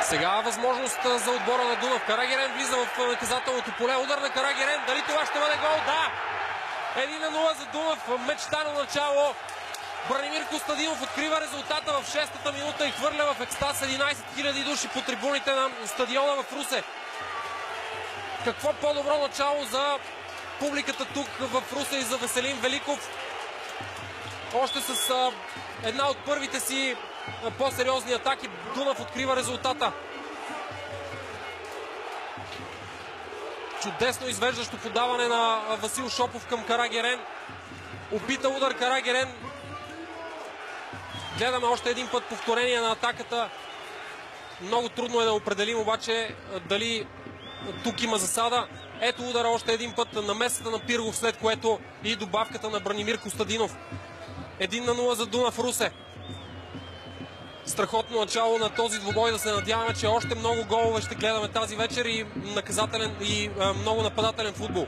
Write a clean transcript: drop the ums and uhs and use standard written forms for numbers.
Сега възможност за отбора на Дунав. Карагерен влиза в наказателното поле. Удар на Карагерен. Дали това ще бъде гол? Да! 1-0 за Дунав. Мечтано начало. Бранимир Костадинов открива резултата в 6-та минута и хвърля в екстаз 11 000 души по трибуните на стадиона в Русе. Какво по-добро начало за публиката тук в Русе и за Веселин Великов. Още с една от първите си по-сериозни атаки Дунав открива резултата. Чудесно извеждащо подаване на Васил Шопов към Карагерен. Опита удар Карагерен. Гледаме още един път повторение на атаката. Много трудно е да определим обаче дали тук има засада. Ето удара още един път на местата на Пиргов, след което и добавката на Бранимир Костадинов. 1-0 за Дунав Русе. Страхотно начало на този двубой. Да се надяваме, че още много голове ще гледаме тази вечер и наказателен и много нападателен футбол.